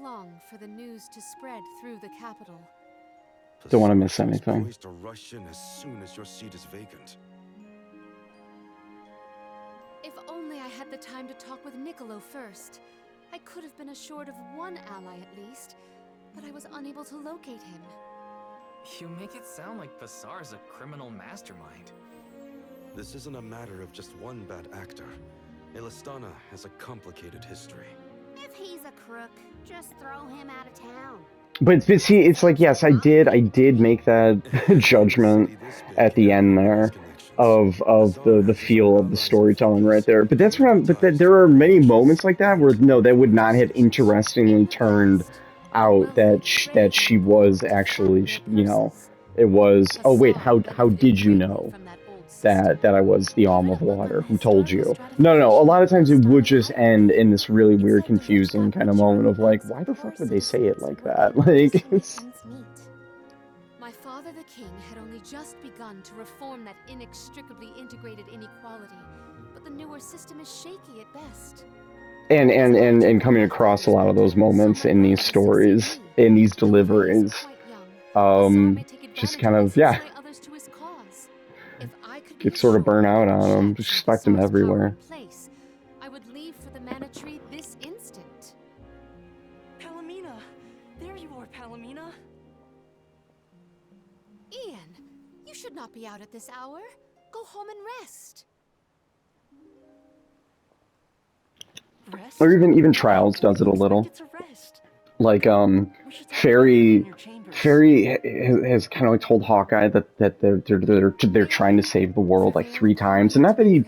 long for the news to spread through the capital. Don't want to miss Pasarch is anything. poised to rush in as soon as your seat is vacant. If only I had the time to talk with Niccolo first. I could have been assured of one ally at least, but I was unable to locate him. You make it sound like Basar's a criminal mastermind. This isn't a matter of just one bad actor. Elistana has a complicated history. If he's a crook, just throw him out of town. But see, it's like, yes, I did make that judgment at the end there of the feel of the storytelling right there. But that's what there are many moments like that where no, that would not have interestingly turned out that she was actually, you know, it was, oh wait, how did you know that I was the Alm of Water? Who told you? No. A lot of times it would just end in this really weird, confusing kind of moment of like, why the fuck would they say it like that? Like, it's... My father, the king, had only just begun to reform that inextricably integrated inequality, but the newer system is shaky at best. And coming across a lot of those moments in these stories, in these deliveries, just kind of, yeah, get sort of burnt out on them. Just expect them everywhere. I would leave for the Mana Tree this instant. Palomina! There you are, Palomina! Ian, you should not be out at this hour. Go home and rest. Rest? Or even Trials does it a little. Like, Fairy has kind of like told Hawkeye that they're trying to save the world like 3 times, and not that he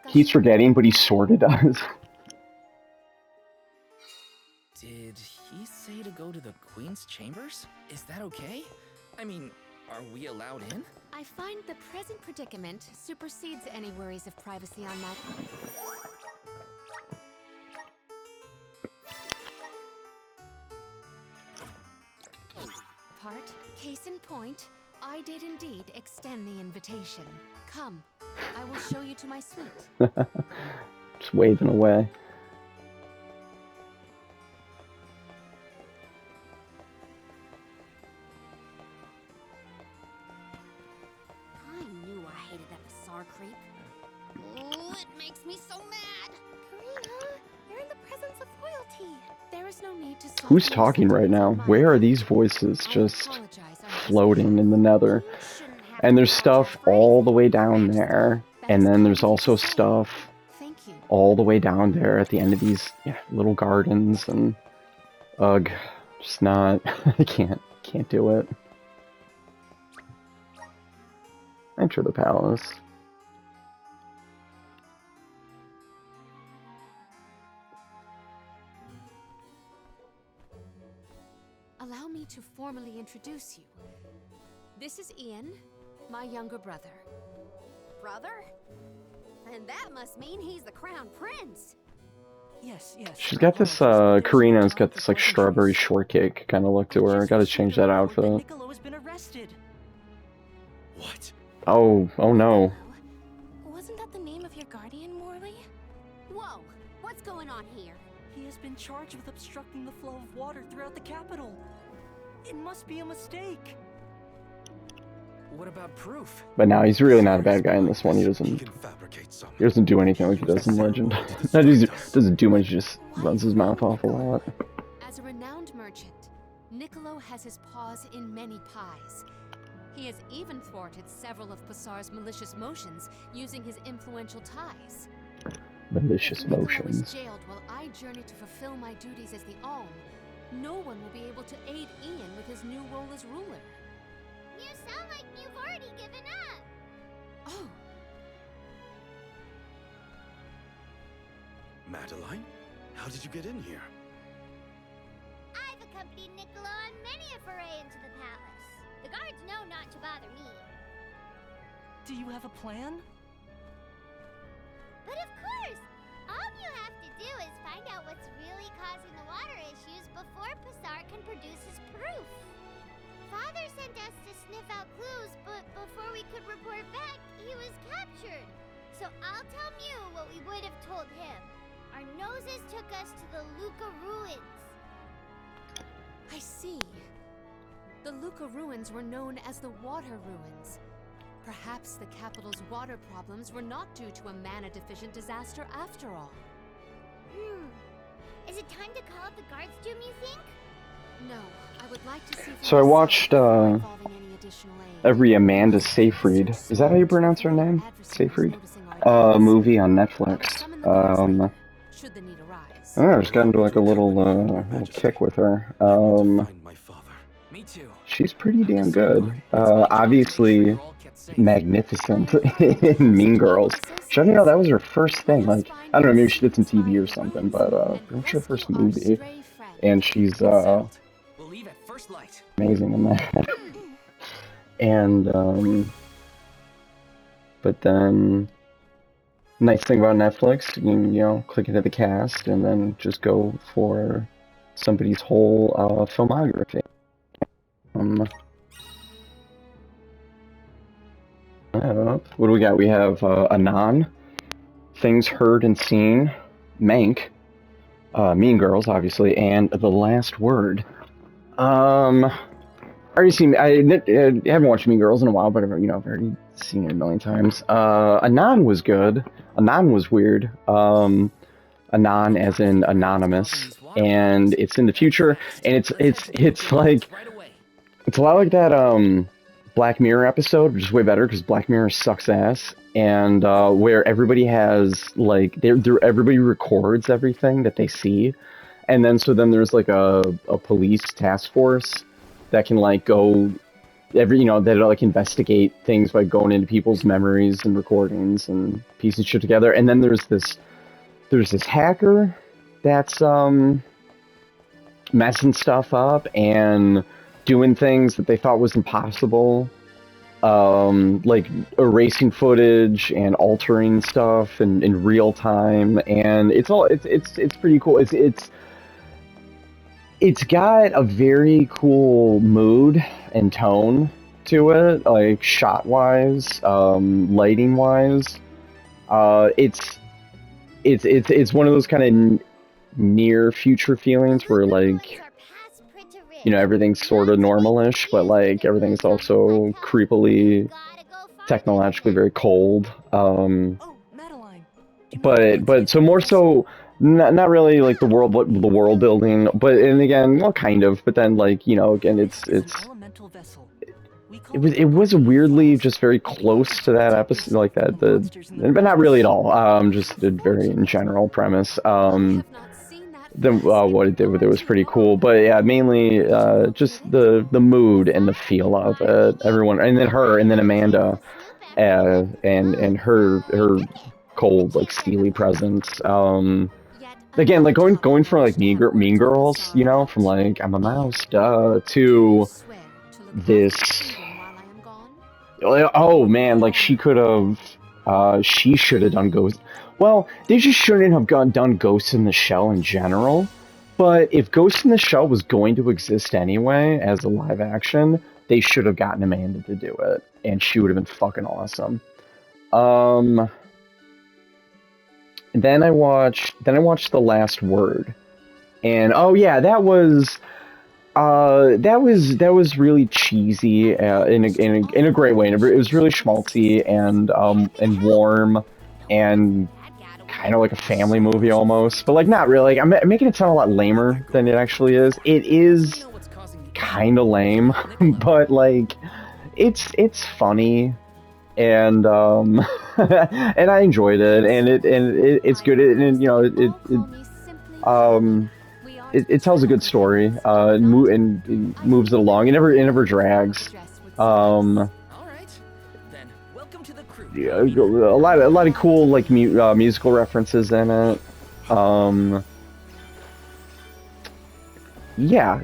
keeps forgetting, but he sort of does. Did he say to go to the Queen's chambers? Is that okay? I mean, are we allowed in? I find the present predicament supersedes any worries of privacy on that. Part. Case in point, I did indeed extend the invitation. Come, I will show you to my suite. Just waving away. I knew I hated that Basar creep. Oh, it makes me so mad. Karina, you're in the presence of royalty. There is no need to. Who's talking right now? Where are these voices just floating in the nether? And there's stuff all the way down there, and then there's also stuff all the way down there at the end of these little gardens, and ugh, just not. I can't do it. Enter the palace. Allow me to formally introduce you. This is Ian, my younger brother. Brother? And that must mean he's the crown prince. Yes. She's got this, Karina's got this, like, strawberry shortcake kind of look to her. I gotta change that outfit. Niccolo has been arrested. What? Oh no. Wasn't that the name of your guardian, Morley? Whoa, what's going on here? He has been charged with obstructing the flow of water throughout the capital. It must be a mistake. What about proof? But now he's really not a bad guy in this one. He doesn't do anything like he does in Legend. He doesn't do much, he just runs his mouth off a lot. As a renowned merchant, Niccolo has his paws in many pies. He has even thwarted several of Basar's malicious motions using his influential ties. Malicious Niccolo motions. is jailed while I journey to fulfill my duties as the Alm. No one will be able to aid Ian with his new role as ruler. You sound like you've already given up. Oh. Madeline? How did you get in here? I've accompanied Niccolo on many a foray into the palace. The guards know not to bother me. Do you have a plan? But of course! All you have to do is find out what's really causing the water issues before Basar can produce his proof. Father sent us to sniff out clues, but before we could report back, he was captured. So I'll tell Mew what we would have told him. Our noses took us to the Luca ruins. Feluca ruins were known as the Water Ruins. Perhaps the capital's water problems were not due to a mana-deficient disaster after all. Is it time to call up the guards, Doom, you think? No, I would like to see... for So I myself watched, before involving any additional aid. every Amanda Seyfried. Is that how you pronounce her name? Seyfried? Movie on Netflix. Should the need arise. I just got into like a little kick with her. Find my father. Me too. She's pretty damn good. Obviously magnificent in Mean Girls. Should you know that was her first thing? Like, I don't know, maybe she did some TV or something, but it was her first movie, and she's We'll leave at first light. amazing in that. And but then, nice thing about Netflix, you can, you know, click into the cast and then just go for somebody's whole filmography. What do we got? We have Anon, Things Heard and Seen, Mank, Mean Girls, obviously, and The Last Word. I haven't watched Mean Girls in a while, but I've already seen it a million times. Anon was good. Anon was weird. Anon as in anonymous, and it's in the future, and it's like, it's a lot like that Black Mirror episode, which is way better because Black Mirror sucks ass, and where everybody has like everybody records everything that they see, and then there's like a police task force that can like go that'll like investigate things by going into people's memories and recordings and piecing shit together. And then there's this hacker that's messing stuff up and doing things that they thought was impossible, like erasing footage and altering stuff in real time, and it's pretty cool. It's got a very cool mood and tone to it, like shot wise, lighting wise. It's one of those kind of near future feelings where like, everything's sort of normal-ish, but like everything's also creepily, technologically very cold. Oh, Madeline. But so more so, not really like the world building, but and again, well, kind of. But then like again, it's Elemental vessel. it was weirdly just very close to that episode, like that but not really at all. Just a very in general premise. Then what it did with it was pretty cool, but yeah, mainly just the mood and the feel of it. Everyone, and then her, and then Amanda, and her cold, like steely presence. Again, like going from like Mean Girls, from like I'm a mouse, to this. Oh man, like she should have done Ghost. Well, they just shouldn't have done Ghost in the Shell in general, but if Ghost in the Shell was going to exist anyway as a live action, they should have gotten Amanda to do it, and she would have been fucking awesome. Then I watched The Last Word, and oh yeah, that was really cheesy in a great way. It was really schmaltzy and warm and kind of like a family movie almost, but like not really. Like, I'm making it sound a lot lamer than it actually is. It is kind of lame, but like it's funny, and and I enjoyed it, and it's good. It tells a good story, and it moves it along. It never drags. Yeah, a lot of cool like musical references in it. Yeah,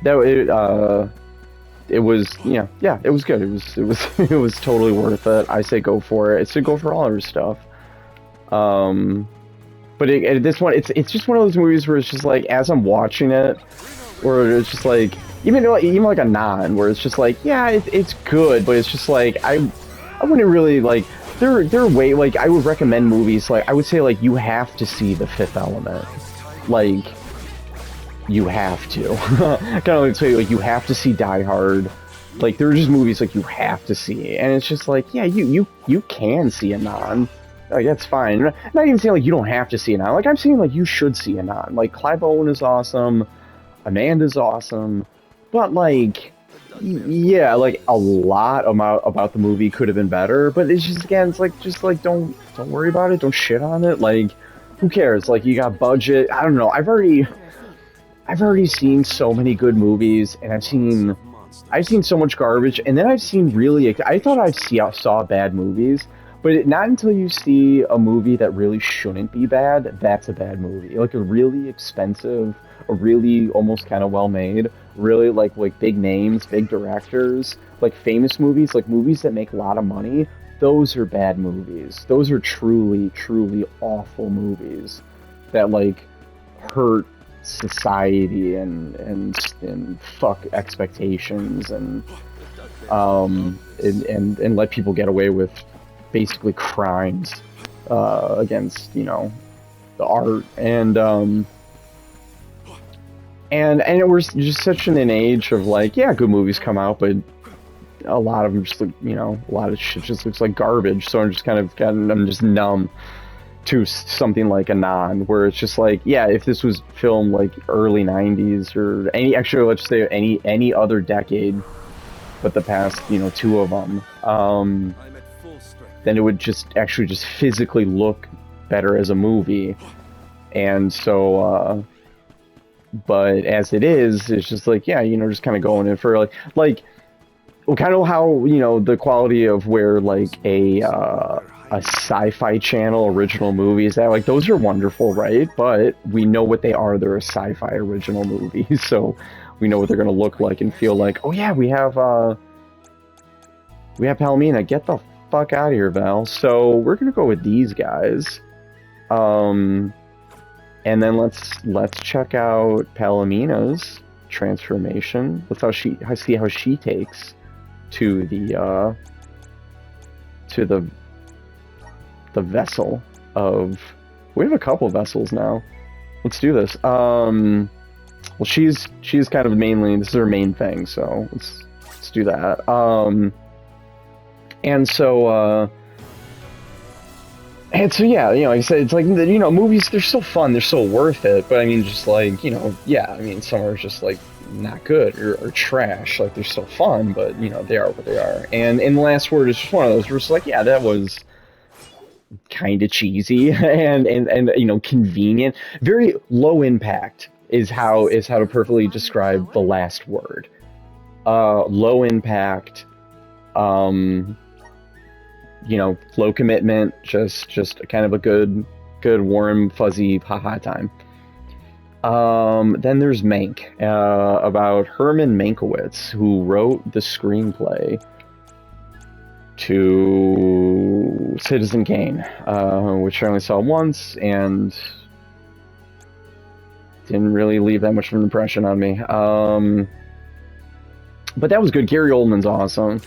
it was it was good. It was totally worth it. I say go for it. It's to go for all her stuff. But this one, it's just one of those movies where it's just like as I'm watching it, or it's just like even like a non, where it's just like it's good, but it's just like I wouldn't really like. They're way like I would recommend movies like I would say like you have to see The Fifth Element, like you have to kind of like say like you have to see Die Hard, Like there are just movies like you have to see, and it's just like, yeah, you can see Anon. Like that's fine. I'm not even saying like you don't have to see Anon. Like I'm saying like you should see Anon. Like Clive Owen is awesome, Amanda's awesome, but like yeah, like a lot about the movie could have been better. But it's just again, it's like just like don't worry about it. Don't shit on it. Like who cares? Like you got budget. I don't know. I've already seen so many good movies, and I've seen so much garbage, and then I've seen really. I thought saw bad movies. But not until you see a movie that really shouldn't be bad, that's a bad movie. Like a really expensive, a really almost kind of well-made, really like big names, big directors, like famous movies, like movies that make a lot of money, those are bad movies. Those are truly, truly awful movies that like hurt society and fuck expectations and let people get away with basically crimes against, you know, the art and we're just such in an age of like, yeah, good movies come out, but a lot of them just look, you know, a lot of shit just looks like garbage. So I'm just I'm just numb to something like Anon, where it's just like, yeah, if this was filmed like early 90s or let's say any other decade but the past, you know, two of them, then it would just physically look better as a movie. And so but as it is, it's just like, yeah, you know, just kind of going in for like kind of how, you know, the quality of where like a sci-fi channel original movie is that, like, those are wonderful, right? But we know what they are. They're a sci-fi original movie, so we know what they're going to look like and feel like. Oh yeah, we have Palomina. Get the fuck out of here, Val. So we're going to go with these guys. And then let's check out Palomina's transformation. Let's see how she takes to the vessel of. We have a couple vessels now. Let's do this. Well, she's kind of mainly, this is her main thing, so let's do that. And so yeah, you know, like I said, it's like, you know, movies, they're so fun, they're so worth it, but I mean, just like, you know, yeah, I mean, some are just like not good or trash. Like, they're so fun, but you know, they are what they are. And in The Last Word is just one of those where it's like, yeah, that was kind of cheesy and you know, convenient, very low impact is how to perfectly describe The Last Word. Low impact, you know, low commitment, just kind of a good warm fuzzy haha time. Then there's Mank, about Herman Mankiewicz, who wrote the screenplay to Citizen Kane, which I only saw once and didn't really leave that much of an impression on me. But that was good. Gary Oldman's awesome.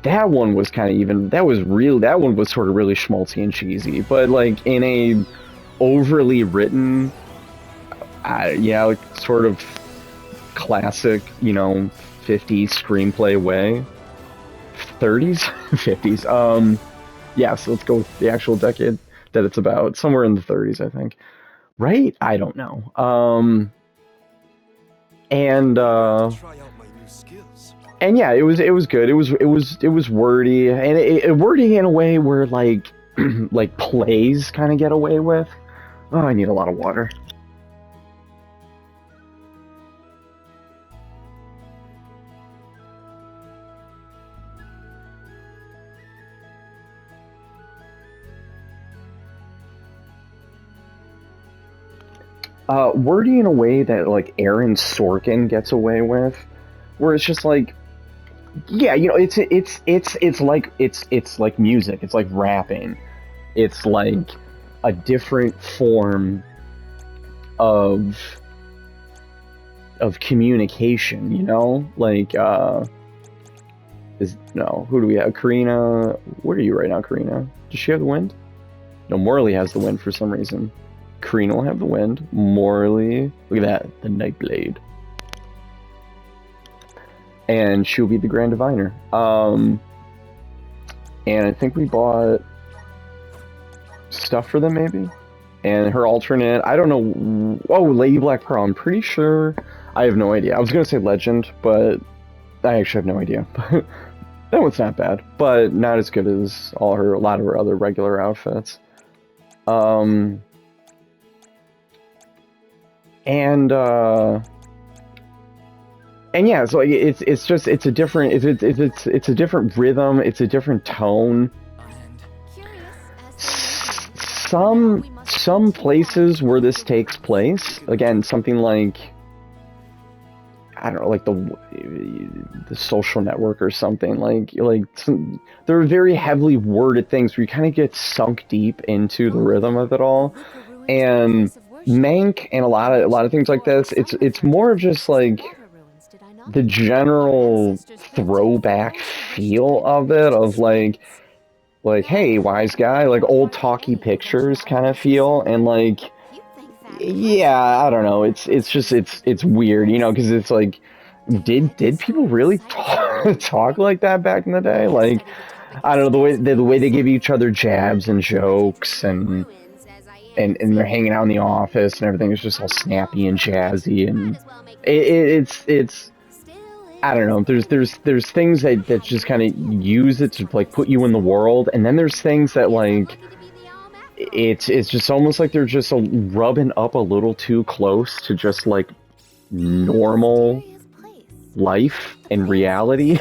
That one was kind of even. That one was sort of really schmaltzy and cheesy, but like in a overly written, yeah, like sort of classic, you know, 50s screenplay way. 30s, 50s. Yeah, so let's go with the actual decade that it's about. Somewhere in the 30s, I think. Right? I don't know. And yeah, it was good. It was wordy, and it wordy in a way where like like plays kind of get away with. Oh, I need a lot of water. Wordy in a way that like Aaron Sorkin gets away with, where it's just like, yeah, you know, it's like music. It's like rapping. It's like a different form of communication, you know? Like who do we have? Karina, where are you right now, Karina? Does she have the wind? No, Morley has the wind for some reason. Karina will have the wind. Morley, look at that, the Nightblade. and she'll be the Grand Diviner. And I think we bought stuff for them, maybe? And her alternate, I don't know. Oh, Lady Black Pearl, I'm pretty sure. I have no idea. I was going to say Legend, but I actually have no idea. That one's not bad, but not as good as a lot of her other regular outfits. And yeah, so it's just a different it's a different rhythm, it's a different tone. Some places where this takes place, again, something like, I don't know, like the Social Network or something, there are very heavily worded things where you kind of get sunk deep into the rhythm of it all. And Mank and a lot of things like this, it's more of just like the general throwback feel of it, of like hey, wise guy, like old talkie pictures kind of feel. And like, yeah, I don't know, it's weird, you know, because it's like, did people really talk like that back in the day? Like, I don't know, the way they give each other jabs and jokes, and they're hanging out in the office and everything is just all snappy and jazzy, and it's I don't know, there's things that just kind of use it to like put you in the world, and then there's things that like it's just almost like they're just rubbing up a little too close to just like normal life and reality,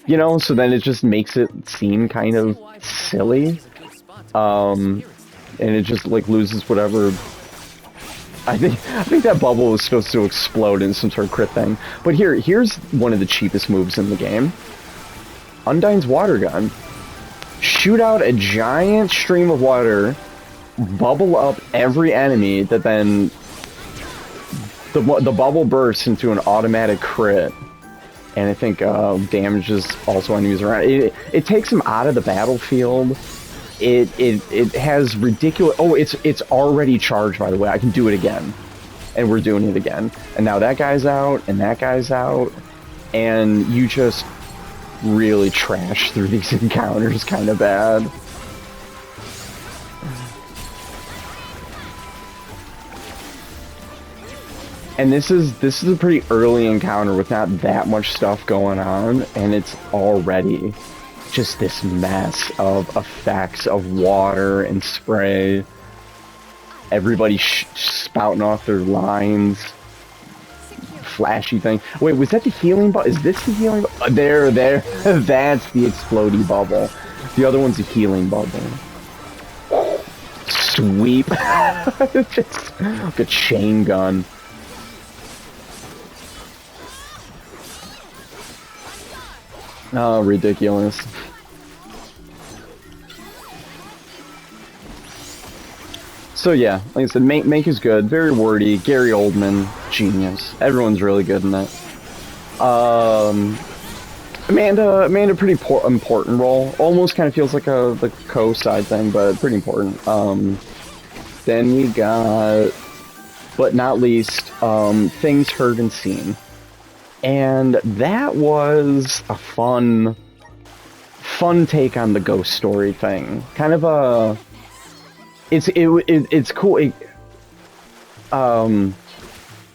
you know, so then it just makes it seem kind of silly, and it just like loses whatever. I think that bubble was supposed to explode in some sort of crit thing. But here's one of the cheapest moves in the game. Undyne's water gun. Shoot out a giant stream of water, bubble up every enemy, that then the bubble bursts into an automatic crit. And I think damages also enemies around. It takes them out of the battlefield. It has ridiculous. Oh, it's already charged, by the way. I can do it again, and we're doing it again. And now that guy's out, and that guy's out, and you just really trash through these encounters kind of bad. And this is a pretty early encounter with not that much stuff going on, and it's already just this mess of effects of water and spray. Everybody spouting off their lines. Flashy thing. Wait, was that the healing bubble? Is this the healing bubble? There. That's the explodey bubble. The other one's a healing bubble. Sweep. Just like a chain gun. Oh, ridiculous. So yeah, like I said, Mank is good, very wordy. Gary Oldman, genius. Everyone's really good in that. Amanda, pretty important role. Almost kind of feels like the co-side thing, but pretty important. Then we got, but not least, Things Heard and Seen. And that was a fun take on the ghost story thing. Kind of a, it's cool.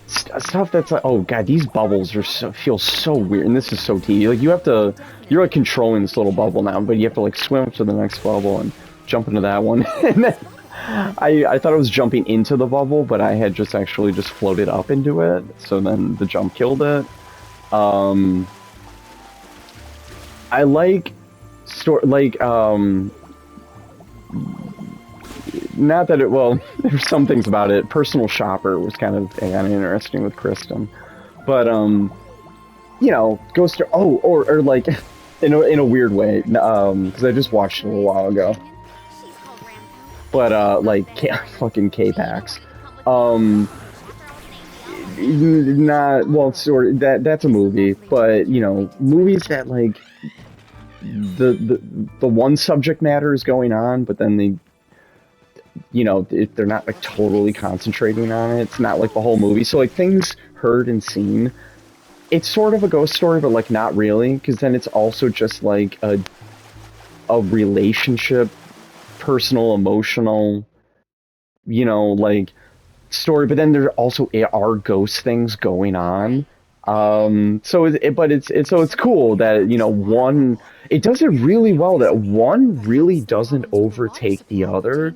Stuff that's like, oh god, these bubbles feel so weird, and this is so tedious. Like you're like controlling this little bubble now, but you have to like swim up to the next bubble and jump into that one. And then I thought I was jumping into the bubble, but I had just actually just floated up into it. So then the jump killed it. I like not that it, well, there's some things about it. Personal Shopper was kind of interesting with Kristen, but you know, Ghost Story, or like in a weird way, because I just watched it a little while ago, but like fucking K-Pax, not, well, sort of, that's a movie, but you know, movies that like the one subject matter is going on, but then they, you know, they're not like totally concentrating on it. It's not like the whole movie. So like Things Heard and Seen it's sort of a ghost story, but like not really, because then it's also just like a relationship, personal, emotional, you know, like story. But then there also are ghost things going on. So it's cool that, you know, one, it does it really well, that one really doesn't overtake the other,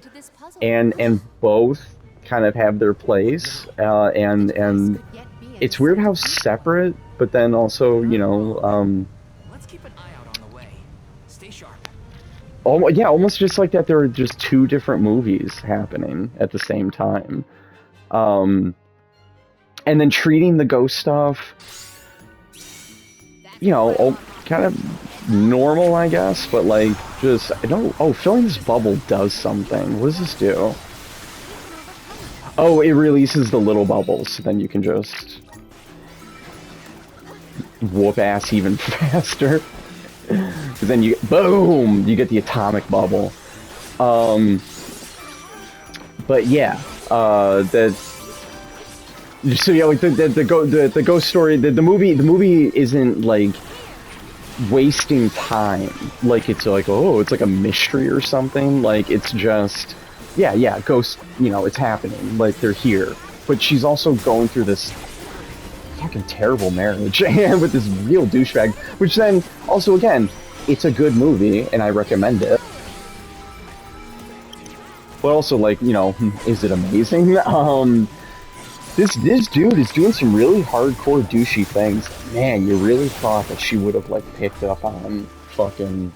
and both kind of have their place, and it's weird how separate, but then also, you know, Let's keep an eye out on the way. Stay sharp. yeah, almost just like that there are just two different movies happening at the same time. And then treating the ghost stuff, you know, kind of normal, I guess, but like, just, I don't, oh, filling this bubble does something. What does this do? Oh, it releases the little bubbles, so then you can just whoop ass even faster. Because then you, boom, you get the atomic bubble. But yeah, so yeah, like the ghost story, the movie isn't like wasting time. Like it's like, oh, it's like a mystery or something. Like it's just, yeah, ghosts, you know, it's happening. Like they're here, but she's also going through this fucking terrible marriage and with this real douchebag. Which then also, again, it's a good movie and I recommend it. But also, like, you know, is it amazing? This dude is doing some really hardcore douchey things. Man, you really thought that she would have like picked up on fucking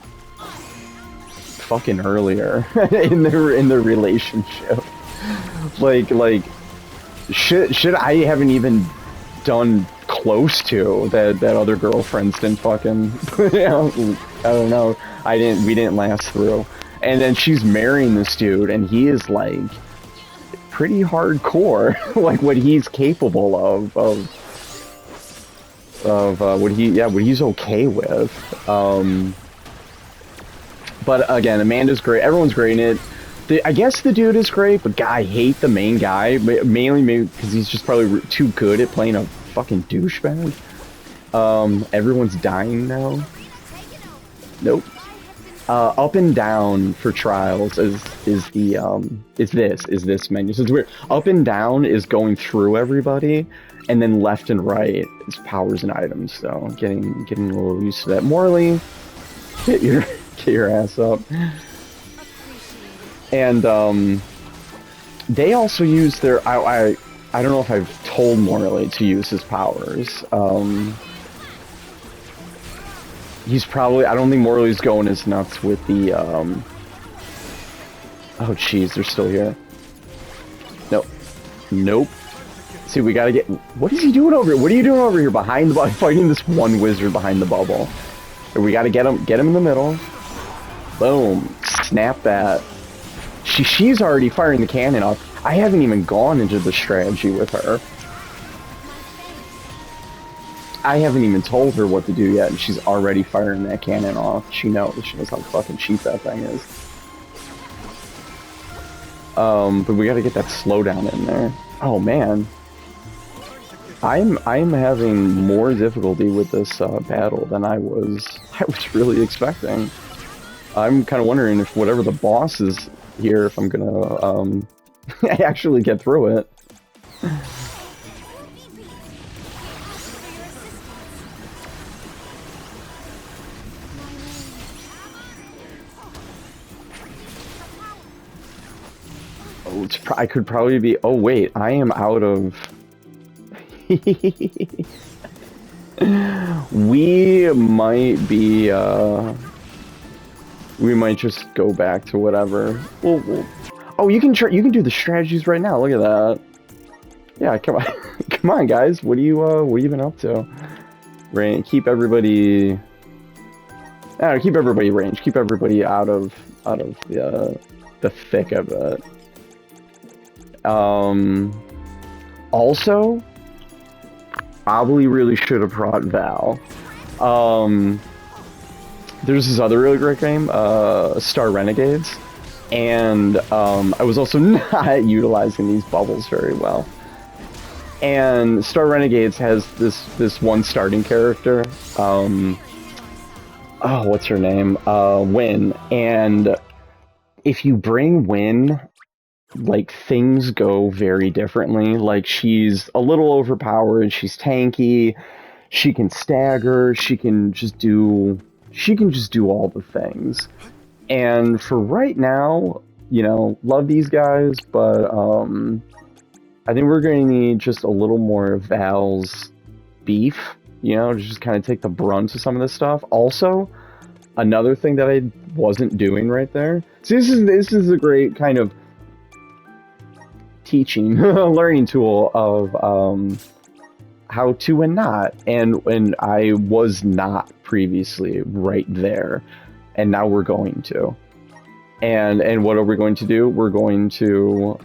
earlier in their relationship. Like shit I haven't even done close to that other girlfriends didn't fucking I don't know. We didn't last through. And then she's marrying this dude and he is like pretty hardcore, like what he's capable of what he's okay with. But again, Amanda's great. Everyone's great in it. I guess the dude is great, but I hate the main guy, mainly maybe because he's just probably too good at playing a fucking douchebag. Everyone's dying now. Nope. Up and down for trials is this menu. So it's weird. Up and down is going through everybody, and then left and right is powers and items. So getting a little used to that. Morley, get your ass up. And they also use their I don't know if I've told Morley to use his powers. He's probably, I don't think Morley's going as nuts with the, oh jeez, they're still here. Nope. See, we gotta get, what is he doing over here? What are you doing over here behind the bubble, fighting this one wizard behind the bubble? We gotta get him in the middle. Boom. Snap that. She's already firing the cannon off. I haven't even gone into the strategy with her. I haven't even told her what to do yet, and she's already firing that cannon off. She knows how fucking cheap that thing is. But we gotta get that slowdown in there. Oh man. I'm having more difficulty with this battle than I was really expecting. I'm kind of wondering if whatever the boss is here, if I'm gonna actually get through it. Oh, I could probably be. Oh wait, I am out of. We might be. We might just go back to whatever. Oh, you can do the strategies right now. Look at that. Yeah, come on, come on, guys. What are you been up to? Keep everybody. Keep everybody range. Keep everybody out of the thick of it. Also, probably really should have brought Val. There's this other really great game, Star Renegades, and I was also not utilizing these bubbles very well. And Star Renegades has this one starting character. Oh, what's her name? Win. And if you bring Win, like, things go very differently. Like, she's a little overpowered, she's tanky, she can stagger, she can just do all the things. And for right now, you know, love these guys, but I think we're going to need just a little more Val's beef, you know, to just kind of take the brunt of some of this stuff. Also, another thing that I wasn't doing right there. So this is a great kind of teaching, learning tool of how to and not. And I was not previously right there, and now we're going to. And what are we going to do? We're going to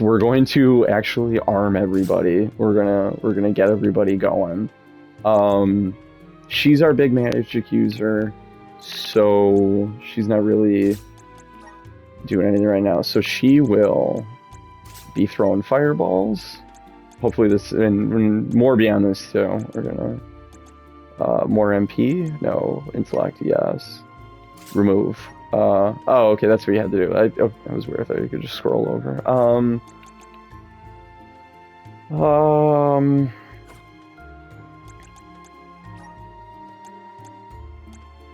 we're going to actually arm everybody. We're gonna get everybody going. She's our big magic accuser, so she's not really doing anything right now. So she will be throwing fireballs. Hopefully this, and more beyond this too. We're gonna more MP, no, intellect, yes, remove. Oh, okay, that's what you had to do. I was weird. I thought you could just scroll over.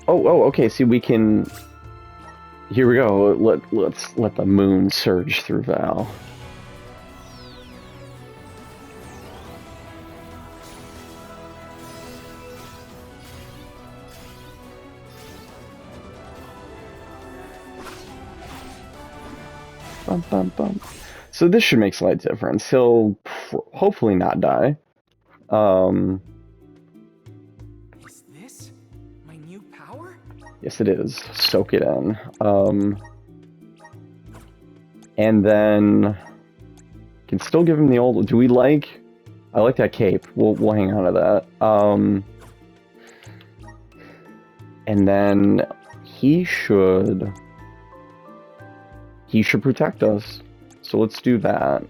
Oh, okay. See, we can. Here we go. Let's let the moon surge through Val. Bum, bum, bum. So this should make slight difference. He'll hopefully not die. Is this my new power? Yes, it is. Soak it in. And then can still give him the old. Do we like? I like that cape. We'll hang on to that. And then he should protect us. So let's do that.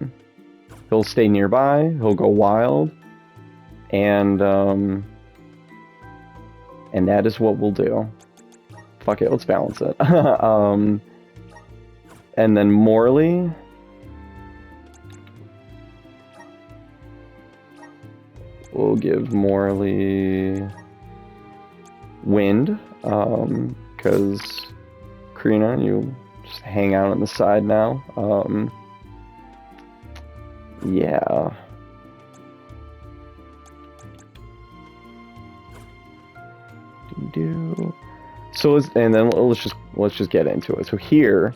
He'll stay nearby. He'll go wild, and that is what we'll do. Fuck it, let's balance it. And then Morley. We'll give Morley wind, because Karina, you just hang out on the side now. Yeah. So let's just get into it. So here's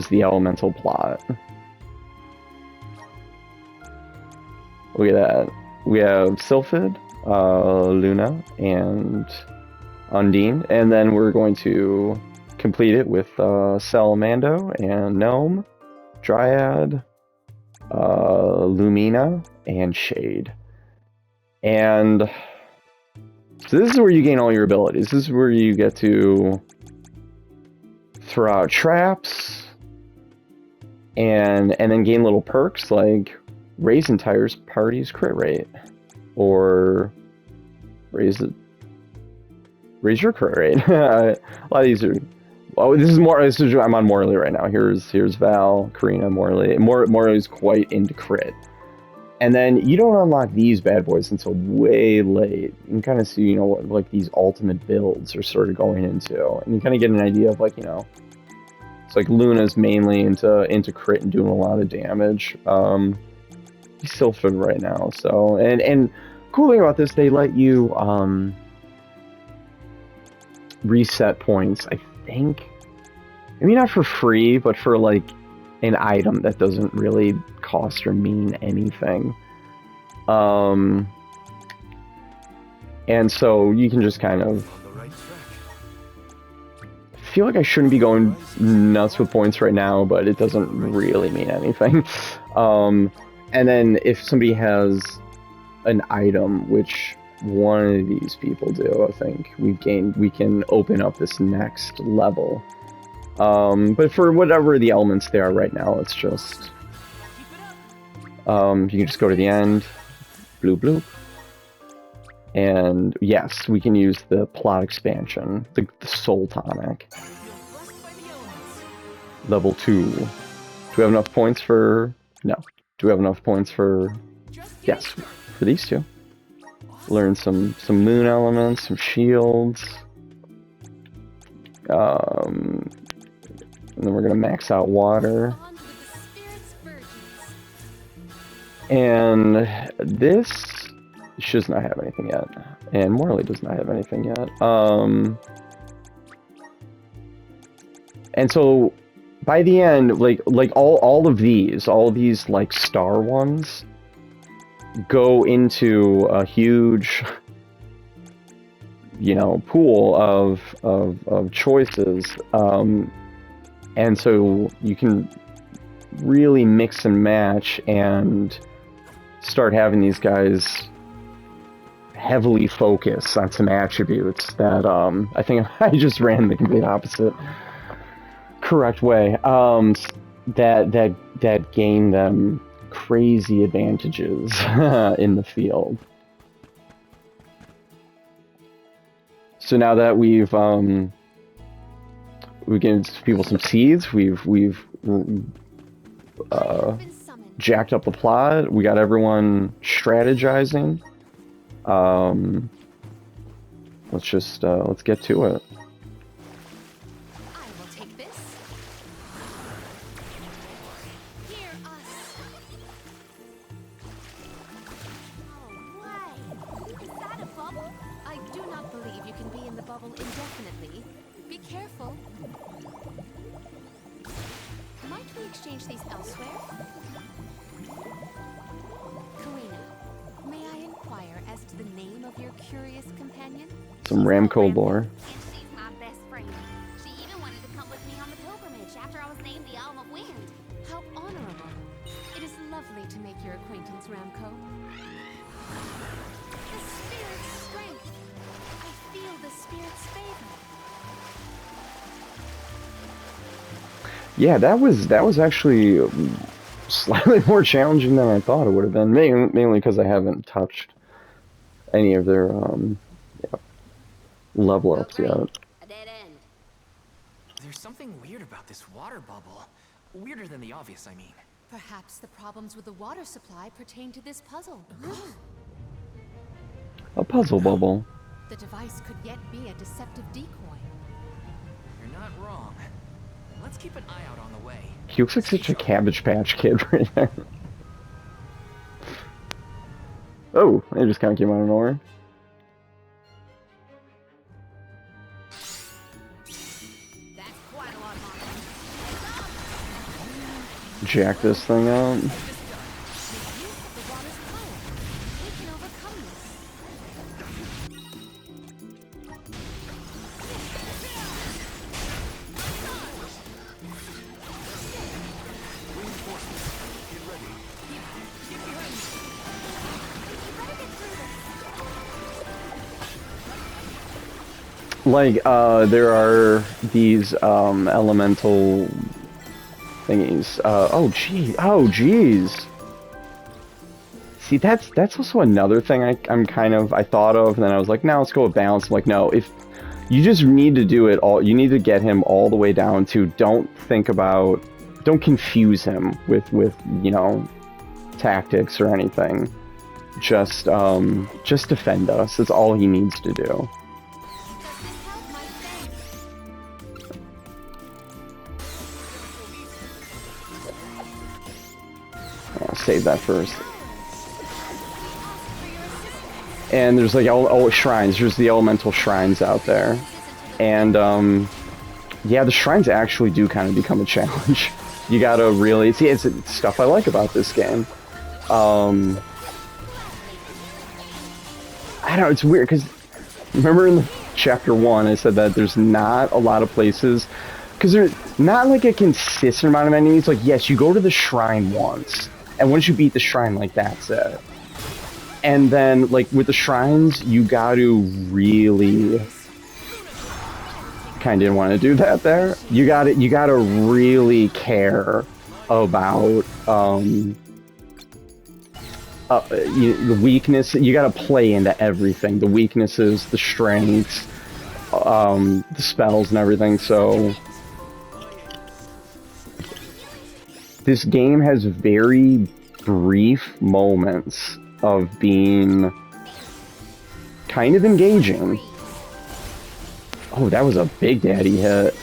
the elemental plot. Look at that. We have Sylphid, Luna, and Undine, and then we're going to complete it with Salamando and Gnome, Dryad, Lumina, and Shade. And so this is where you gain all your abilities. This is where you get to throw out traps and then gain little perks like raise entire party's crit rate, or raise your crit rate. A lot of these are. Oh, I'm on Morley right now. Here's Val, Karina, Morley. Morley's quite into crit. And then you don't unlock these bad boys until way late. You can kind of see, you know, what like these ultimate builds are sort of going into, and you kind of get an idea of like, you know, it's like Luna's mainly into crit and doing a lot of damage. He's Sylphid right now, so and cool thing about this, they let you reset points. I think, maybe not for free, but for like an item that doesn't really cost or mean anything. And so you can just kind of feel like I shouldn't be going nuts with points right now, but it doesn't really mean anything. And then if somebody has an item, which one of these people do, I think we can open up this next level. But for whatever the elements they are right now, it's just you can just go to the end, bloop bloop, and yes, we can use the plot expansion, the soul tonic, level 2. Do we have enough points for? No. Do we have enough points for? Yes, for these two. Learn some moon elements, some shields. And then we're gonna max out water. Bond with the spirit's virgins. And this she does not have anything yet. And Morley does not have anything yet. And so by the end, like all of these like star ones go into a huge, you know, pool of choices. And so you can really mix and match and start having these guys heavily focus on some attributes that I think I just ran the complete opposite correct way, that gain them crazy advantages in the field. So now that we given people some seeds, we've Been summoned. jacked up the plot. We got everyone strategizing. Let's get to it. I will take this. Hear us. No way. Is that a bubble? I do not believe you can be in the bubble indefinitely. Be careful. Might we exchange these elsewhere? Karina, may I inquire as to the name of your curious companion? Some Ramco lore. And she's my best friend. She even wanted to come with me on the pilgrimage after I was named the Elm of Wind. How honorable. It is lovely to make your acquaintance, Ramco. The spirit's strength. I feel the spirit's favor. Yeah, that was actually slightly more challenging than I thought it would have been. Mainly because I haven't touched any of their level ups yet. A dead end. There's something weird about this water bubble. Weirder than the obvious, I mean. Perhaps the problems with the water supply pertain to this puzzle. A puzzle bubble. The device could yet be a deceptive decoy. You're not wrong. Let's keep an eye out on the way. He looks like such a Cabbage Patch Kid right there. Oh, it just kind of came out of nowhere. That's quite a lot of Jack this thing out. Make use of the water's power. We can overcome this. Like, there are these elemental thingies. Oh geez. See, that's also another thing I thought of, and then I was like, no, let's go with balance. I'm like, no, if you just need to do it all, you need to get him all the way down to don't confuse him with you know, tactics or anything. Just defend us. That's all he needs to do. Does this help my friend? I'll save that first. We ask for your assistance. And there's like shrines. There's the elemental shrines out there, and yeah, the shrines actually do kind of become a challenge. You gotta really see. It's stuff I like about this game. I don't know. It's weird because remember in chapter 1 I said that there's not a lot of places because there's not like a consistent amount of enemies. Like yes, you go to the shrine once, and once you beat the shrine, like that's it. And then, like, with the shrines, you got to really kind of didn't want to do that there. You gotta really care about the weakness. You gotta play into everything, the weaknesses, the strengths, the spells and everything. So this game has very brief moments of being kind of engaging. Oh, that was a Big Daddy hit.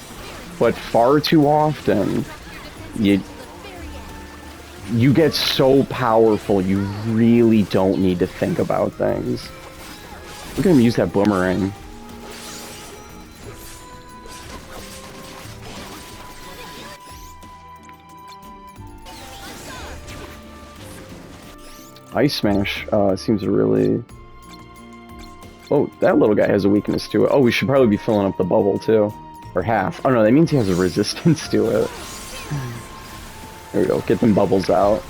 But far too often, you get so powerful, you really don't need to think about things. Look at him use that boomerang. Ice Smash seems to really... Oh, that little guy has a weakness to it. Oh, we should probably be filling up the bubble, too. Or half. Oh, no, that means he has a resistance to it. There we go. Get them bubbles out.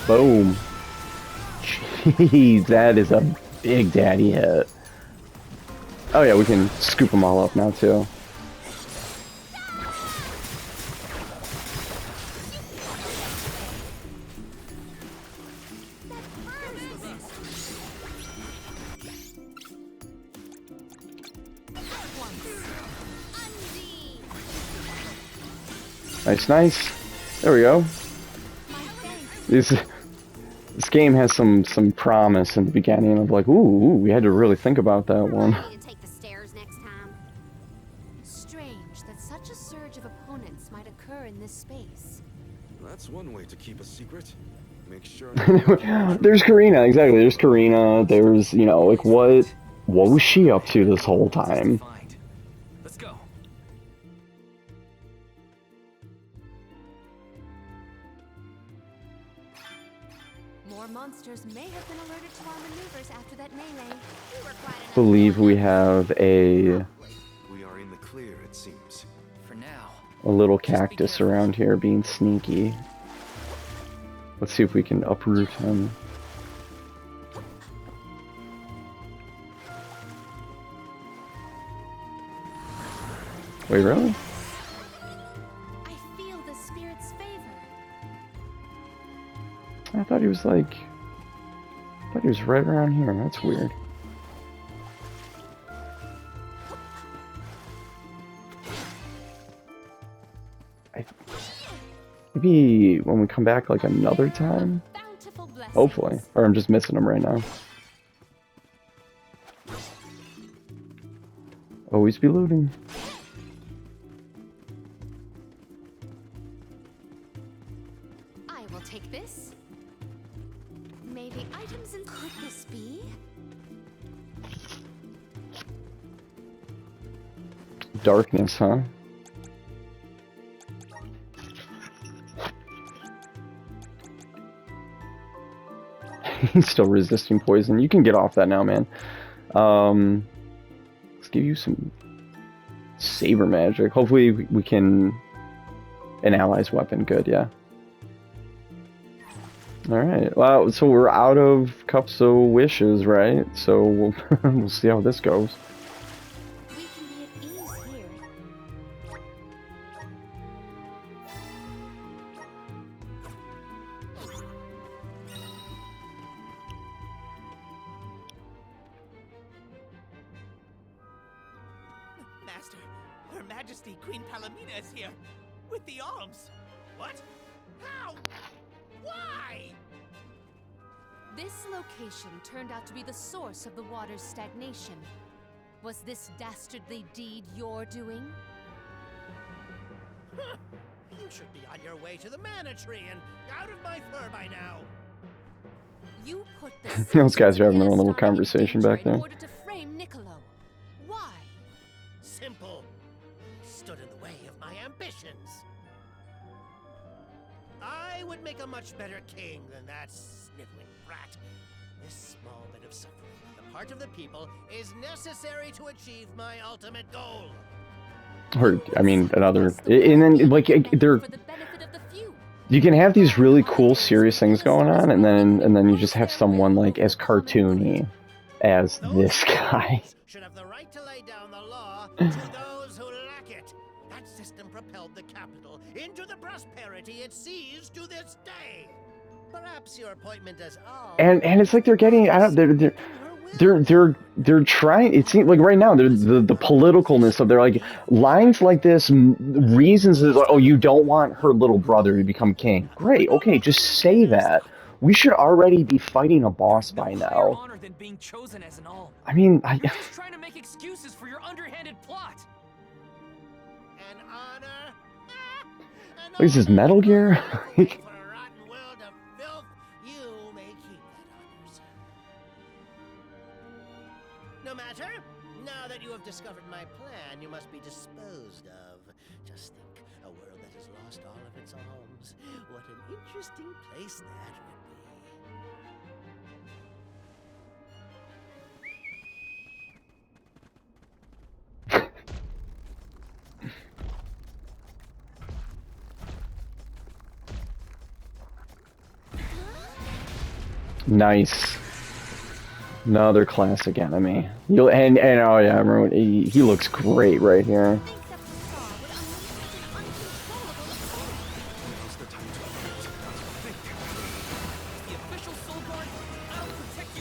Boom. Jeez, that is a Big Daddy hit. Oh, yeah, we can scoop them all up now, too. Nice, nice. There we go. This game has some promise in the beginning of like, ooh, we had to really think about that one. Take the stairs next time. Strange that such a surge of opponents might occur in this space. That's one way to keep a secret. Make sure. There's Karina, exactly. There's Karina. There's, you know, like what was she up to this whole time? Let's go. More monsters may have been alerted to our maneuvers after that melee. We were quite enough. Believe we have a We are in the clear, it seems. For now. little cactus around here being sneaky. Let's see if we can uproot him. Wait, really? I feel the spirit's favor. I thought he was like... I thought he was right around here. That's weird. Maybe when we come back like another time? Bountiful blessings. Hopefully. Or I'm just missing him right now. Always be looting. I will take this. Maybe items in could this be? Darkness, huh? He's still resisting poison. You can get off that now, man. Let's give you some saber magic. Hopefully we can... An ally's weapon. Good, yeah. Alright. Well, so we're out of Cups of Wishes, right? So we'll, we'll see how this goes. We can be at ease here. Master, Her Majesty Queen Palomina is here, with the alms. What? How? Why? This location turned out to be the source of the water's stagnation. Was this dastardly deed your doing? Huh. You should be on your way to the Mana Tree and out of my fur by now. You put the Those guys are having their own little Illustrati conversation danger back there. in order to frame Niccolo. Why? Simple. Stood in the way of my ambitions. I would make a much better king than that sniveling brat. This small bit of suffering on the part of the people is necessary to achieve my ultimate goal. Or, I mean, another... And then, like, they're... For the benefit of the few. You can have these really cool, serious things going on, and then you just have someone like as cartoony as this guy. Should have the right to lay down the law to those who lack it. That system propelled the capital into the prosperity it sees to this day. Perhaps your appointment as And it's like they're getting, I don't, they're trying. It seems like right now the politicalness of their like lines like this, reasons is like, oh, you don't want her little brother to become king. Great, okay, just say that. We should already be fighting a boss by now. Honor than being chosen as an alm. I mean, You're just trying to make excuses for your underhanded plot. an honor. what is this, Metal Gear? For a rotten world of filth, you may keep that honor, sir. No matter. Now that you have discovered my plan, you must be disposed of. Just think, a world that has lost all of its alms. What an interesting place that would be. Nice. Another classic enemy. And oh yeah, I remember when he looks great right here.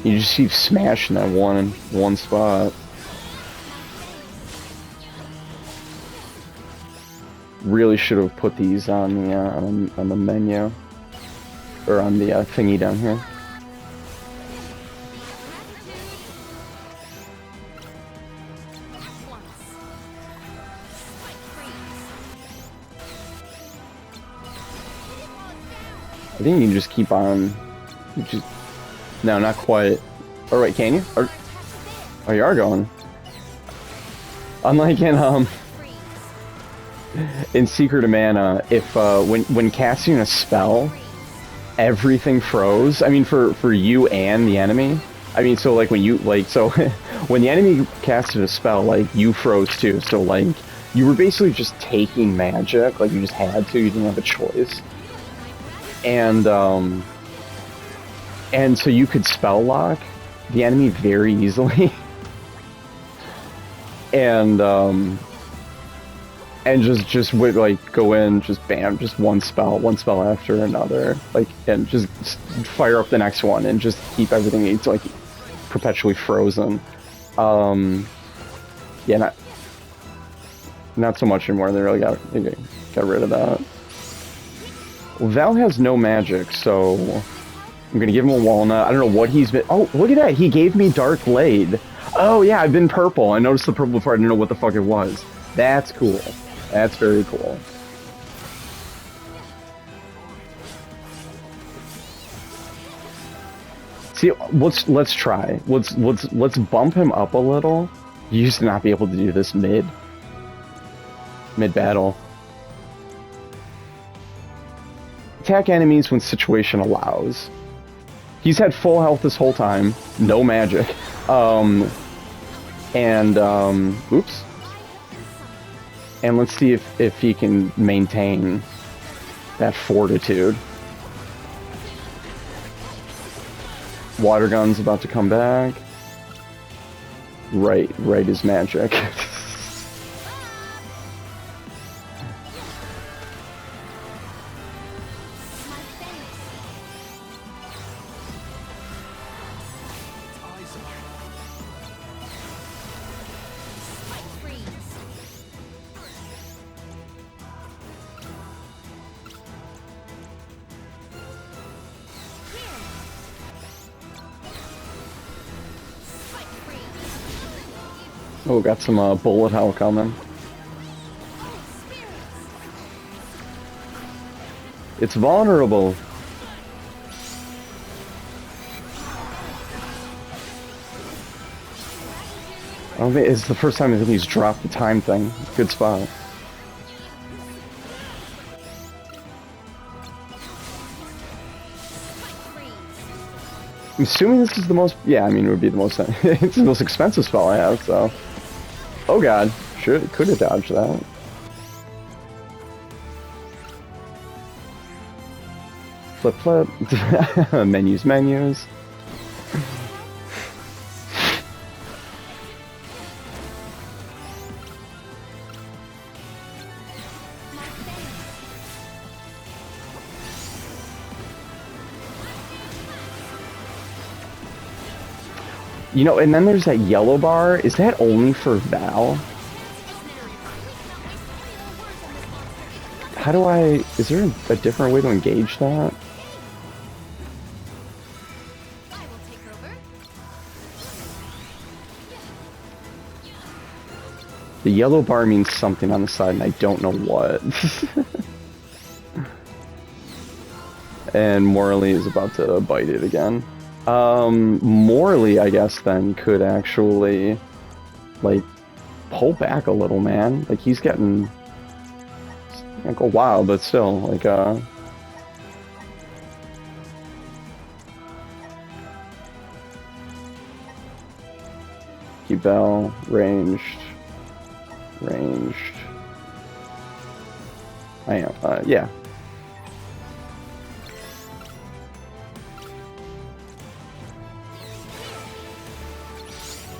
You just keep smashing that one spot. Really should have put these on the menu, or on the thingy down here. I think you can just keep on. No, not quite. Or wait, can you? Oh, you are going. Unlike in Secret of Mana, if when casting a spell, everything froze. I mean, for you and the enemy. I mean, so like when you when the enemy casted a spell, like you froze too. So like you were basically just taking magic, like you just had to. You didn't have a choice. And so you could spell lock the enemy very easily. and just would like go in, just bam, just one spell after another, like, and just fire up the next one and just keep everything, it's like perpetually frozen. Yeah, not so much anymore. They really got rid of that. Well, Val has no magic, so I'm gonna give him a walnut. I don't know what he's been. Oh, look at that! He gave me Dark Blade. Oh yeah, I've been purple. I noticed the purple part. I didn't know what the fuck it was. That's cool. That's very cool. See, let's try. Let's bump him up a little. You used to not be able to do this mid battle. Attack enemies when situation allows. He's had full health this whole time, no magic. Oops. And let's see if he can maintain that fortitude. Water gun's about to come back. Right is magic. Oh, got some bullet hell coming. It's vulnerable. I don't think it's the first time I think he's dropped the time thing. Good spot. I'm assuming this is the most. Yeah, I mean it would be the most. It's the most expensive spell I have, so. Oh god, could have dodged that. Flip, flip. Menus, menus. You know, and then there's that yellow bar. Is that only for Val? How do I... Is there a different way to engage that? I will take over. The yellow bar means something on the side, and I don't know what. And Morley is about to bite it again. Morley, I guess, then, could actually, like, pull back a little, man. Like, he's getting... Can't go wild, but still, like, keep Bell, ranged. I am, yeah.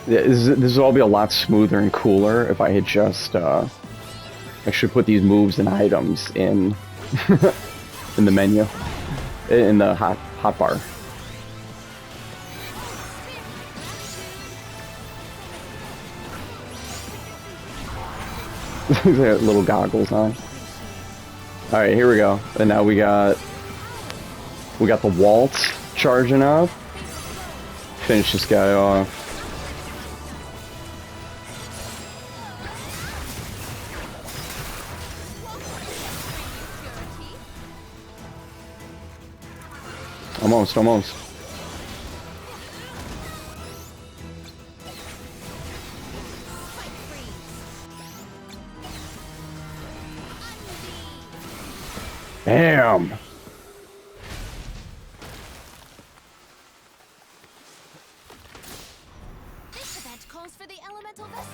Yeah, this will all be a lot smoother and cooler if I had just, actually put these moves and items in, in the menu, in the hot bar. Little goggles on. All right, here we go. And now we got the waltz charging up. Finish this guy off. Almost. Damn. This event calls for the elemental vessel.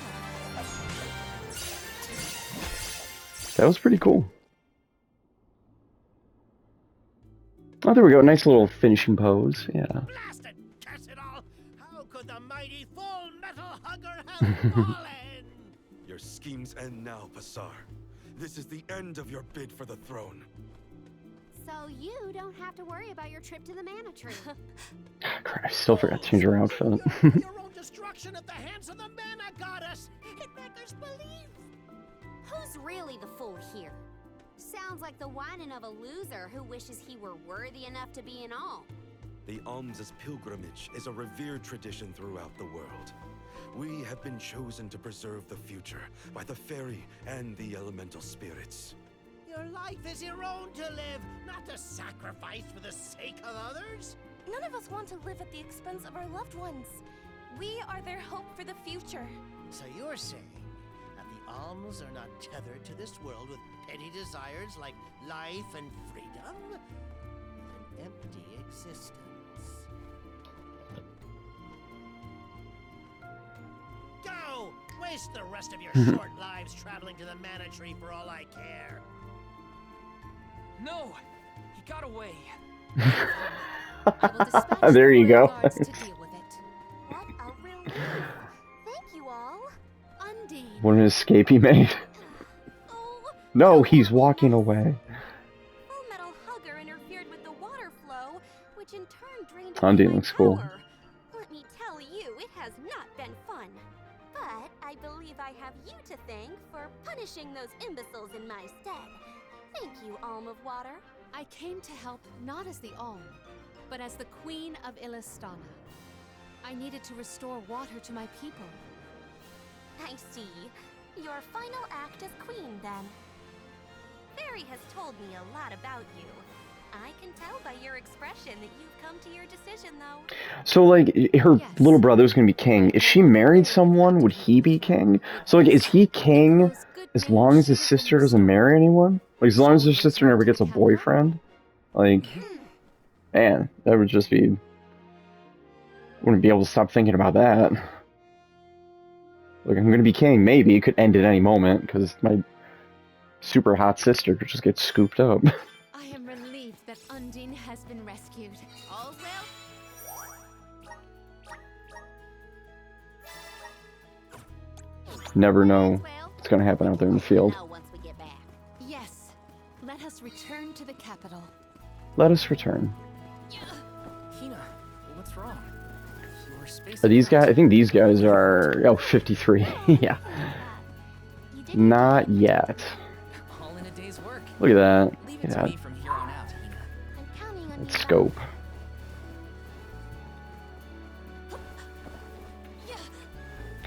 That was pretty cool. Oh, there we go. Nice little finishing pose. Yeah. Blast it! Curse it all! How could the mighty full metal hugger have fallen? Your schemes end now, Passar. This is the end of your bid for the throne. So you don't have to worry about your trip to the mana tree. Crap, I still forgot to change her outfit. Your own destruction at the hands of the mana goddess. It beggars belief. Who's really the fool here? Sounds like the whining of a loser who wishes he were worthy enough to be in all. The Alms' pilgrimage is a revered tradition throughout the world. We have been chosen to preserve the future by the fairy and the elemental spirits. Your life is your own to live, not to sacrifice for the sake of others. None of us want to live at the expense of our loved ones. We are their hope for the future. So you're saying that the alms are not tethered to this world with petty desires like life and freedom? An empty existence. Go! Waste the rest of your short lives traveling to the mana tree for all I care. No! He got away. I will dispatch There the you royal go. guards to deal with it. What a relief. Thank you all. Undine. What an escape he made. Oh, No, he's walking away. Full Metal Hugger interfered with the water flow, which in turn drained Undine away my looks cool. power. Let me tell you, it has not been fun. But I believe I have you to thank for punishing those imbeciles in my stead. Thank you, Alm of Water. I came to help not as the Alm, but as the Queen of Illistana. I needed to restore water to my people. I see. Your final act as queen, then. Fairy has told me a lot about you. I can tell by your expression that you've come to your decision, though. So, like, her Yes. little brother's gonna be king. If she married someone, would he be king? So, like, is he king Those good as things long as his should have been sister doesn't restored. marry anyone? Like, as long as her sister never gets a boyfriend? Like, man, that would just be... Wouldn't be able to stop thinking about that. Like, I'm gonna be king, maybe. It could end at any moment, because my super hot sister could just get scooped up. I am relieved that that Undine has been rescued. All's well? Never know Well, what's gonna happen out there in the field. know once we get back. Yes, let us return to the capital. Let us return. Hina, what's wrong? Your space. Are these guys? I think these guys are 53. Yeah, You didn't not yet. All in a day's work. Look at that. Leave Look it at to that. me from here on out, Hina. I'm counting on That you. scope.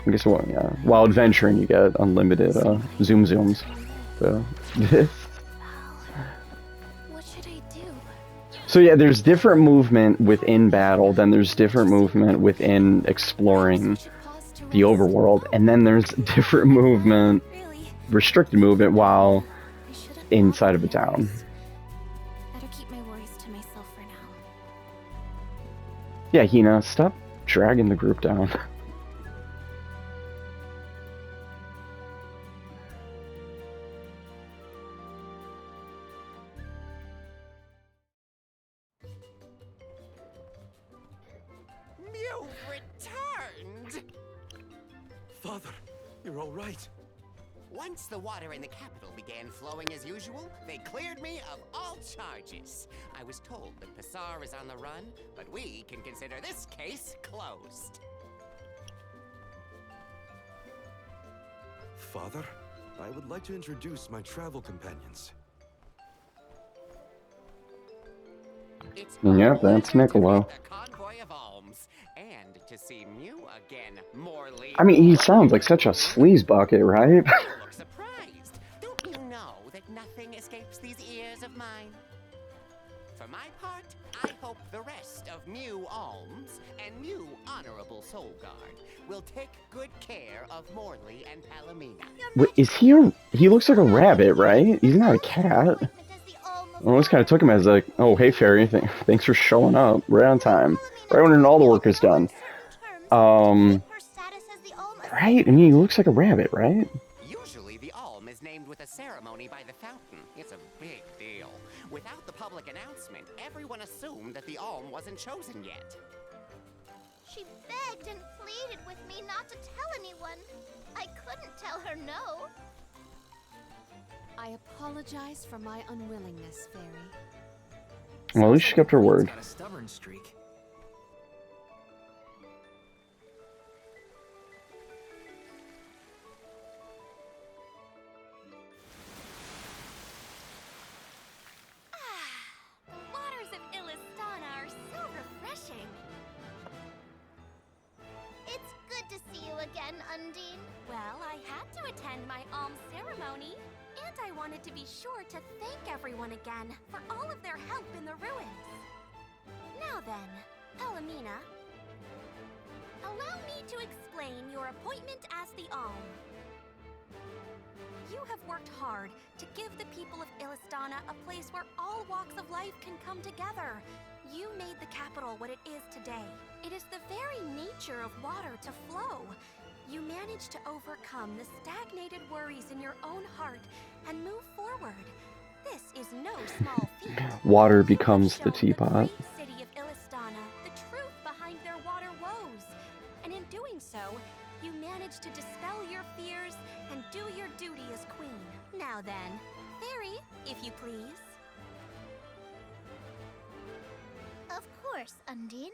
I guess what? Yeah. While adventuring, you get unlimited zoom zooms. So. What should I do? So yeah, there's different movement within battle, then there's different movement within exploring the overworld, and then there's different movement, Really? restricted movement, while I shouldn't inside of a town. Better keep my worries to myself for now. Yeah, Hina, stop dragging the group down. You've returned! Father, you're all right. Once the water in the capital began flowing as usual, they cleared me of all charges. I was told that Passar is on the run, but we can consider this case closed. Father, I would like to introduce my travel companions. It's Yep, that's Niccolo. the convoy of alms, and to see Mew again, Morley. I mean, he sounds like such a sleaze bucket, right? You look surprised. Don't you know that nothing escapes these ears of mine? For my part, I hope the rest of Mew Alms and Mew Honorable Soul Guard will take good care of Morley and Palomina. Wait, is he a... He looks like a rabbit, right? He's not a cat. I almost kind of took him as like, oh, hey, fairy, thanks for showing up right on time. Right when all the work is done. Right? I mean, he looks like a rabbit, right? Usually the alm is named with a ceremony by the fountain. It's a big deal. Without the public announcement, everyone assumed that the alm wasn't chosen yet. She begged and pleaded with me not to tell anyone. I couldn't tell her no. I apologize for my unwillingness, Fairy. Well, at least she kept her word. Got a stubborn streak. The waters of Illistana are so refreshing. It's good to see you again, Undine. Well, I had to attend my alms ceremony, and I wanted to be sure to thank everyone again for all of their help in the ruins. Now then, Palomina, allow me to explain your appointment as the alm. You have worked hard to give the people of Illistana a place where all walks of life can come together. You made the capital what it is today. It is the very nature of water to flow. You managed to overcome the stagnated worries in your own heart and move forward. This is no small feat. Water You have becomes the shown teapot. great city of Illistana the truth behind their water woes. And in doing so, you managed to dispel your fears and do your duty as queen. Now then, Fairy, if you please. Of course, Undine.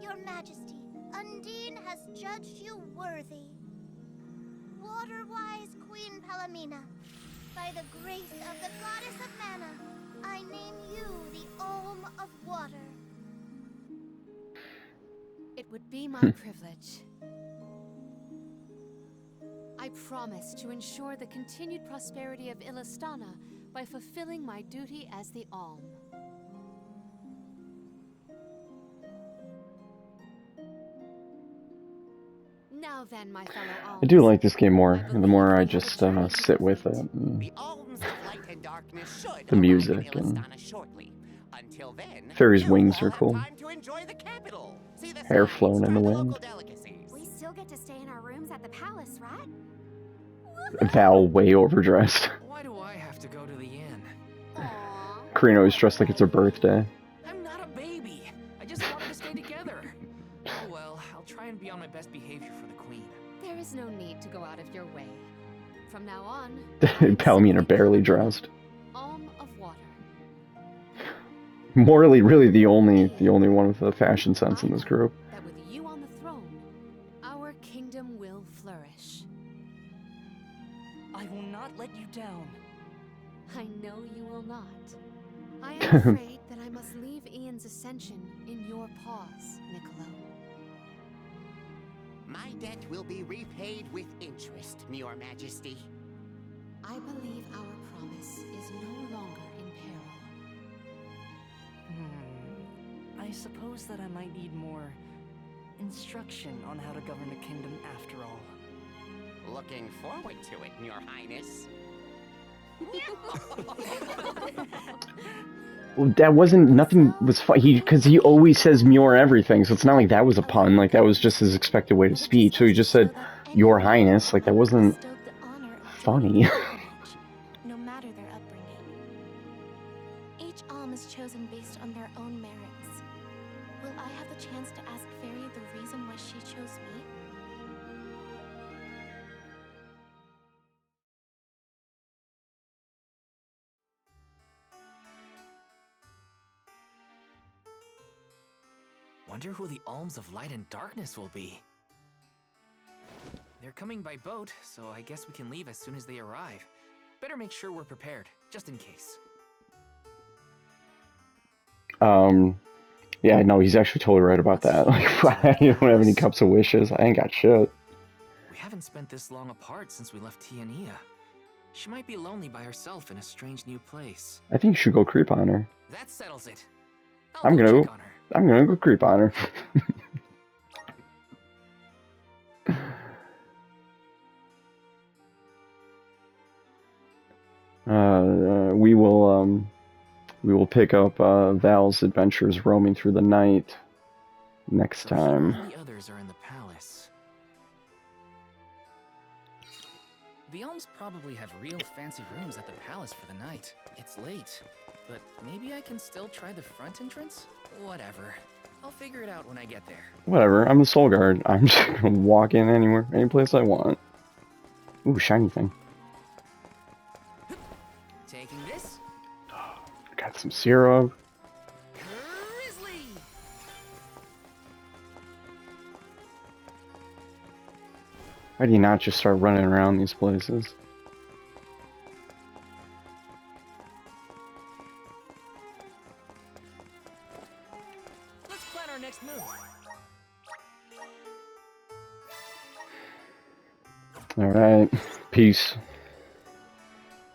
Your Majesty, Undine has judged you worthy. Water-wise Queen Palomina, by the grace of the Goddess of Mana, I name you the Alm of Water. It would be my privilege. I promise to ensure the continued prosperity of Illistana by fulfilling my duty as the Alm. Now then, my fellow alms. I do like this game more, the more I just sit with it. And The alms of light and darkness should The music arrive in and- Illistana shortly. Until then, Fairy's you wings all are have cool. time to enjoy the capital. See the Hair signs, flowing in the try wind. local delicacies. We still get to stay in our rooms at the palace, right? Val way overdressed. Why do I have to go to the inn? Oh, Karina always dressed like it's her birthday. I'm not a baby. I just wanted to stay together. Oh well, I'll try and be on my best behavior for the queen. There is no need to go out of your way. From now on, Palomina barely dressed. Alm of Water. Morally, really the only one with a fashion sense in this group. That with you on the throne, our kingdom will flourish. I will not let you down. I know you will not. I am afraid that I must leave Ian's ascension in your paws, Niccolo. My debt will be repaid with interest, Your Majesty. I believe our promise is no longer in peril. I suppose that I might need more instruction on how to govern the kingdom after all. Looking forward to it, Your Highness. Well, that wasn't, nothing was funny, because he always says Mjor everything, so it's not like that was a pun, like that was just his expected way to speak, so he just said, Your Highness, like that wasn't funny. No matter their upbringing. Each alm is chosen based on their own merits. Will I have the chance to ask Fairy the reason why she chose me? Wonder who the Alms of Light and Darkness will be. They're coming by boat, so I guess we can leave as soon as they arrive. Better make sure we're prepared, just in case. Yeah, no, he's actually totally right about that. Like, you don't have any cups of wishes. I ain't got shit. We haven't spent this long apart since we left Tiania. She might be lonely by herself in a strange new place. I think you should go creep on her. That settles it. I'm Go gonna check on her. I'm gonna go creep on her. We will pick up Val's adventures roaming through the night next time. The others are in the palace. The Alms probably have real fancy rooms at the palace for the night. It's late, but maybe I can still try the front entrance? Whatever. I'll figure it out when I get there. Whatever, I'm the soul guard. I'm just gonna walk in anywhere, any place I want. Ooh, shiny thing. Taking this. Got some syrup. Grizzly! Why do you not just start running around these places? Let's plan our next move. Alright, peace.